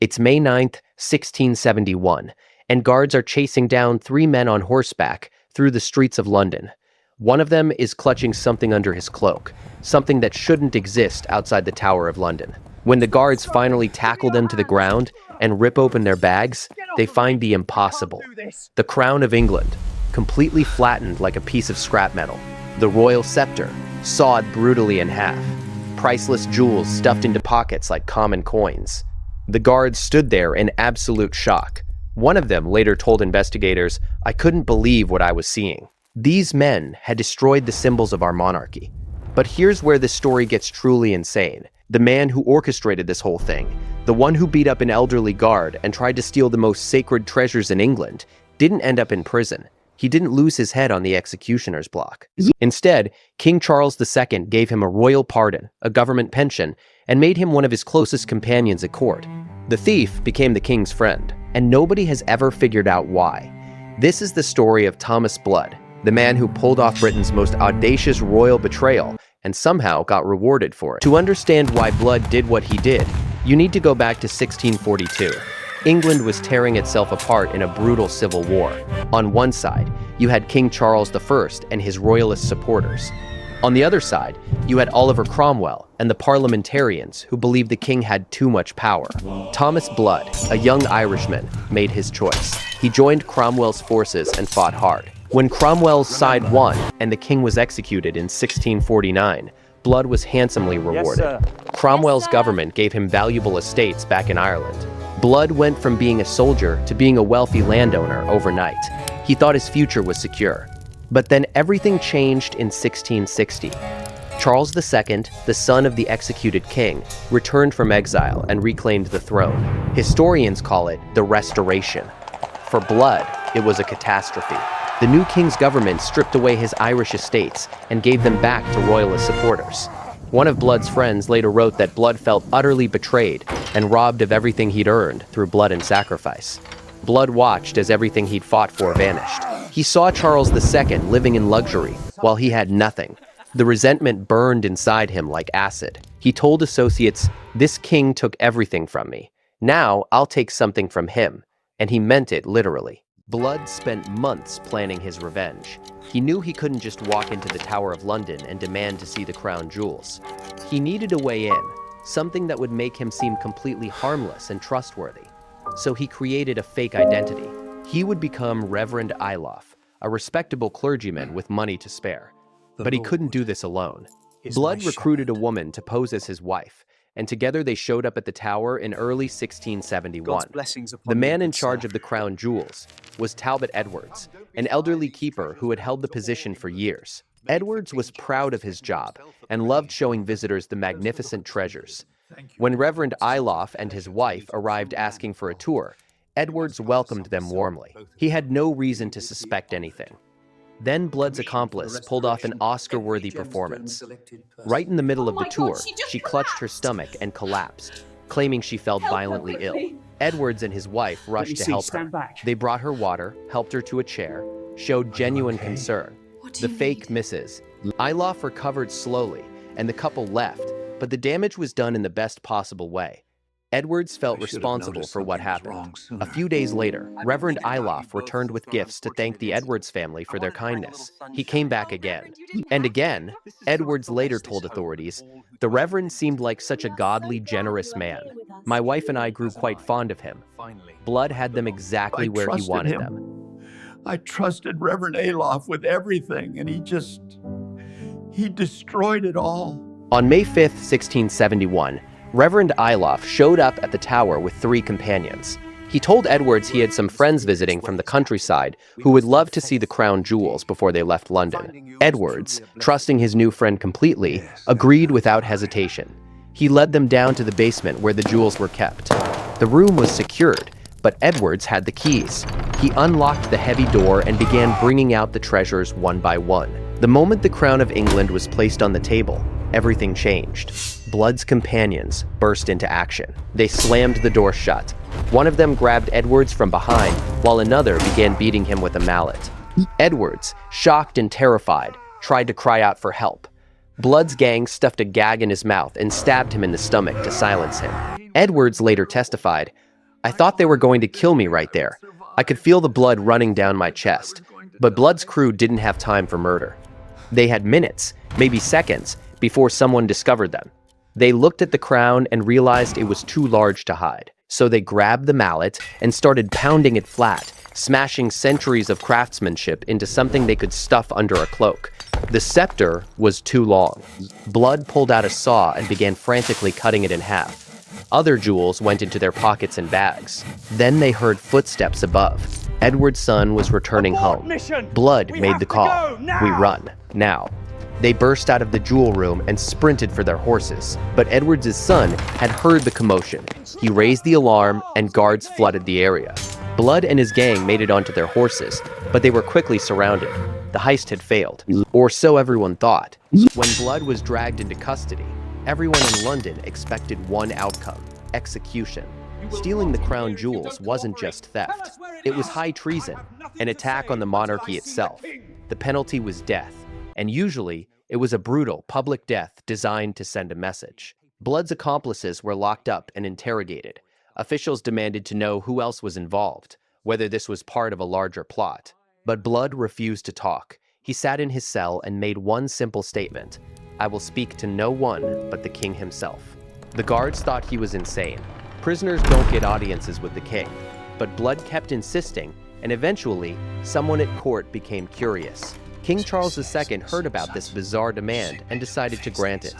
It's May 9th, 1671, and guards are chasing down three men on horseback through the streets of London. One of them is clutching something under his cloak, something that shouldn't exist outside the Tower of London. When the guards finally tackle them to the ground and rip open their bags, they find the impossible. The crown of England, completely flattened like a piece of scrap metal. The Royal Sceptre, sawed brutally in half. Priceless jewels stuffed into pockets like common coins. The guards stood there in absolute shock. One of them later told investigators, "I couldn't believe what I was seeing." These men had destroyed the symbols of our monarchy. But here's where the story gets truly insane. The man who orchestrated this whole thing, the one who beat up an elderly guard and tried to steal the most sacred treasures in England, didn't end up in prison. He didn't lose his head on the executioner's block. Instead, King Charles II gave him a royal pardon, a government pension, and made him one of his closest companions at court. The thief became the king's friend, and nobody has ever figured out why. This is the story of Thomas Blood, the man who pulled off Britain's most audacious royal betrayal and somehow got rewarded for it. To understand why Blood did what he did, you need to go back to 1642. England was tearing itself apart in a brutal civil war. On one side, you had King Charles I and his royalist supporters. On the other side, you had Oliver Cromwell and the parliamentarians who believed the king had too much power. Thomas Blood, a young Irishman, made his choice. He joined Cromwell's forces and fought hard. When Cromwell's side won and the king was executed in 1649, Blood was handsomely rewarded. Cromwell's government gave him valuable estates back in Ireland. Blood went from being a soldier to being a wealthy landowner overnight. He thought his future was secure. But then everything changed in 1660. Charles II, the son of the executed king, returned from exile and reclaimed the throne. Historians call it the Restoration. For Blood, it was a catastrophe. The new king's government stripped away his Irish estates and gave them back to royalist supporters. One of Blood's friends later wrote that Blood felt utterly betrayed and robbed of everything he'd earned through blood and sacrifice. Blood watched as everything he'd fought for vanished. He saw Charles II living in luxury while he had nothing. The resentment burned inside him like acid. He told associates, "This king took everything from me. Now I'll take something from him." And he meant it literally. Blood spent months planning his revenge. He knew he couldn't just walk into the Tower of London and demand to see the crown jewels. He needed a way in, something that would make him seem completely harmless and trustworthy. So he created a fake identity. He would become Reverend Iloff, a respectable clergyman with money to spare. But he couldn't do this alone. Blood recruited a woman to pose as his wife, and together they showed up at the tower in early 1671. The man in charge of the crown jewels was Talbot Edwards, an elderly keeper who had held the position for years. Edwards was proud of his job and loved showing visitors the magnificent treasures. When Reverend Iloff and his wife arrived asking for a tour, Edwards welcomed them warmly. He had no reason to suspect anything. Then Blood's accomplice pulled off an Oscar-worthy performance. Right in the middle of the tour, she clutched her stomach and collapsed, claiming she felt violently ill. Edwards and his wife rushed to help her. They brought her water, helped her to a chair, showed genuine concern. The fake misses. Iloff recovered slowly, and the couple left, but the damage was done in the best possible way. Edwards felt responsible for what happened. A few days later, Reverend Iloff returned with gifts to thank the Edwards family for their kindness. He came back again. And again, Edwards later told authorities, "The Reverend seemed like such a godly, generous man. My wife and I grew quite fond of him." Blood had them exactly where he wanted them. I trusted Reverend Iloff with everything, and he destroyed it all. On May 5th, 1671, Reverend Iloff showed up at the tower with three companions. He told Edwards he had some friends visiting from the countryside who would love to see the crown jewels before they left London. Edwards, trusting his new friend completely, agreed without hesitation. He led them down to the basement where the jewels were kept. The room was secured, but Edwards had the keys. He unlocked the heavy door and began bringing out the treasures one by one. The moment the crown of England was placed on the table, everything changed. Blood's companions burst into action. They slammed the door shut. One of them grabbed Edwards from behind, while another began beating him with a mallet. Edwards, shocked and terrified, tried to cry out for help. Blood's gang stuffed a gag in his mouth and stabbed him in the stomach to silence him. Edwards later testified, I thought they were going to kill me right there. I could feel the blood running down my chest. But Blood's crew didn't have time for murder. They had minutes, maybe seconds, before someone discovered them. They looked at the crown and realized it was too large to hide. So they grabbed the mallet and started pounding it flat, smashing centuries of craftsmanship into something they could stuff under a cloak. The scepter was too long. Blood pulled out a saw and began frantically cutting it in half. Other jewels went into their pockets and bags. Then they heard footsteps above. Edward's son was returning home. Blood made the call. We run, now. They burst out of the jewel room and sprinted for their horses. But Edward's son had heard the commotion. He raised the alarm and guards flooded the area. Blood and his gang made it onto their horses, but they were quickly surrounded. The heist had failed, or so everyone thought. When Blood was dragged into custody, everyone in London expected one outcome: execution. Stealing the crown jewels wasn't just theft. It was high treason, an attack on the monarchy itself. The penalty was death, and usually it was a brutal public death designed to send a message. Blood's accomplices were locked up and interrogated. Officials demanded to know who else was involved, whether this was part of a larger plot. But Blood refused to talk. He sat in his cell and made one simple statement: "I will speak to no one but the king himself." The guards thought he was insane. Prisoners don't get audiences with the king. But Blood kept insisting, and eventually, someone at court became curious. King Charles II heard about this bizarre demand and decided to grant it.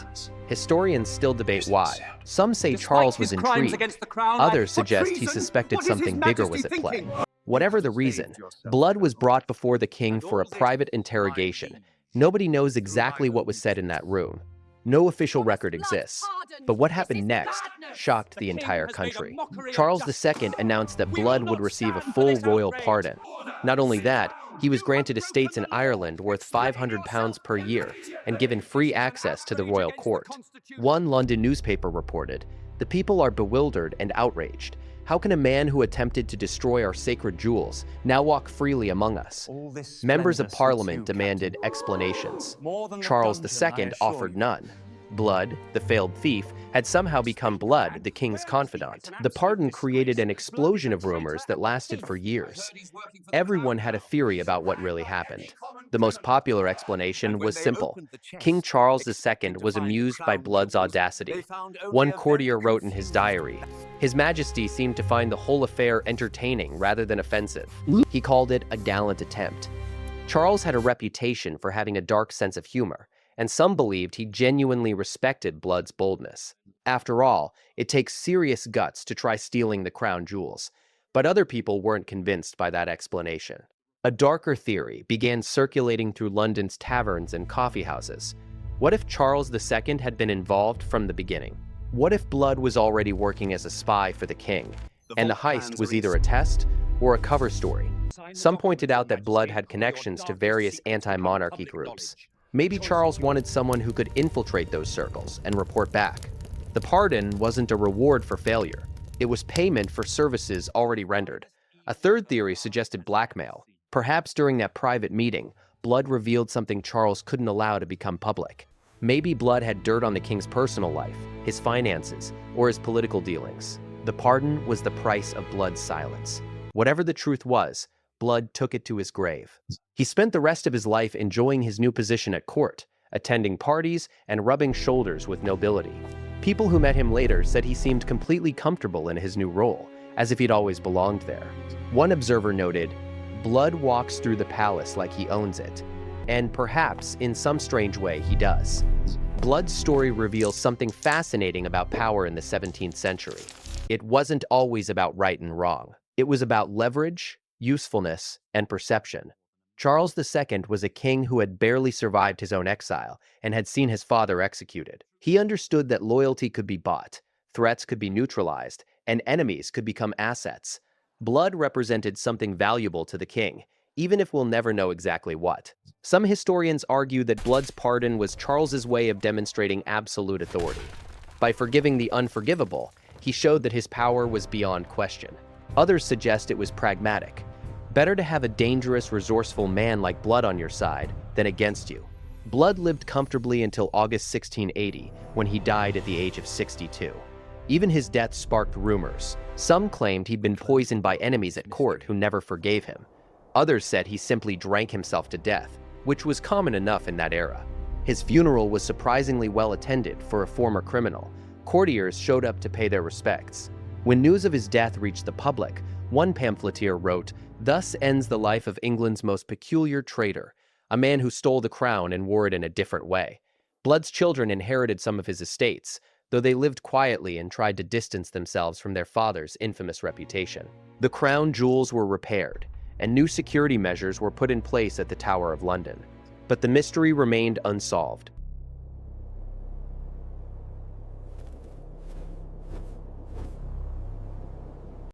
Historians still debate why. Some say Charles was intrigued. Others suggest he suspected something bigger was at play. Whatever the reason, Blood was brought before the king for a private interrogation. Nobody knows exactly what was said in that room. No official record exists. But what happened next shocked the entire country. Charles II announced that Blood would receive a full royal pardon. Not only that, he was granted estates in Ireland worth £500 per year and given free access to the royal court. One London newspaper reported, "The people are bewildered and outraged. How can a man who attempted to destroy our sacred jewels now walk freely among us?" Members of Parliament demanded explanations. Charles II offered none. Blood, the failed thief, had somehow become Blood, the king's confidant. The pardon created an explosion of rumors that lasted for years. Everyone had a theory about what really happened. The most popular explanation was simple. King Charles II was amused by Blood's audacity. One courtier wrote in his diary, "His Majesty seemed to find the whole affair entertaining rather than offensive. He called it a gallant attempt." Charles had a reputation for having a dark sense of humor, and some believed he genuinely respected Blood's boldness. After all, it takes serious guts to try stealing the crown jewels, but other people weren't convinced by that explanation. A darker theory began circulating through London's taverns and coffee houses. What if Charles II had been involved from the beginning? What if Blood was already working as a spy for the king, and the heist was either a test or a cover story? Some pointed out that Blood had connections to various anti-monarchy groups. Maybe Charles wanted someone who could infiltrate those circles and report back. The pardon wasn't a reward for failure. It was payment for services already rendered. A third theory suggested blackmail. Perhaps during that private meeting, Blood revealed something Charles couldn't allow to become public. Maybe Blood had dirt on the king's personal life, his finances, or his political dealings. The pardon was the price of Blood's silence. Whatever the truth was, Blood took it to his grave. He spent the rest of his life enjoying his new position at court, attending parties and rubbing shoulders with nobility. People who met him later said he seemed completely comfortable in his new role, as if he'd always belonged there. One observer noted, "Blood walks through the palace like he owns it." And perhaps, in some strange way, he does. Blood's story reveals something fascinating about power in the 17th century. It wasn't always about right and wrong. It was about leverage, usefulness, and perception. Charles II was a king who had barely survived his own exile and had seen his father executed. He understood that loyalty could be bought, threats could be neutralized, and enemies could become assets. Blood represented something valuable to the king, even if we'll never know exactly what. Some historians argue that Blood's pardon was Charles's way of demonstrating absolute authority. By forgiving the unforgivable, he showed that his power was beyond question. Others suggest it was pragmatic. Better to have a dangerous, resourceful man like Blood on your side than against you. Blood lived comfortably until August 1680, when he died at the age of 62. Even his death sparked rumors. Some claimed he'd been poisoned by enemies at court who never forgave him. Others said he simply drank himself to death, which was common enough in that era. His funeral was surprisingly well attended for a former criminal. Courtiers showed up to pay their respects. When news of his death reached the public, one pamphleteer wrote, "Thus ends the life of England's most peculiar traitor, a man who stole the crown and wore it in a different way." Blood's children inherited some of his estates, though they lived quietly and tried to distance themselves from their father's infamous reputation. The crown jewels were repaired, and new security measures were put in place at the Tower of London. But the mystery remained unsolved.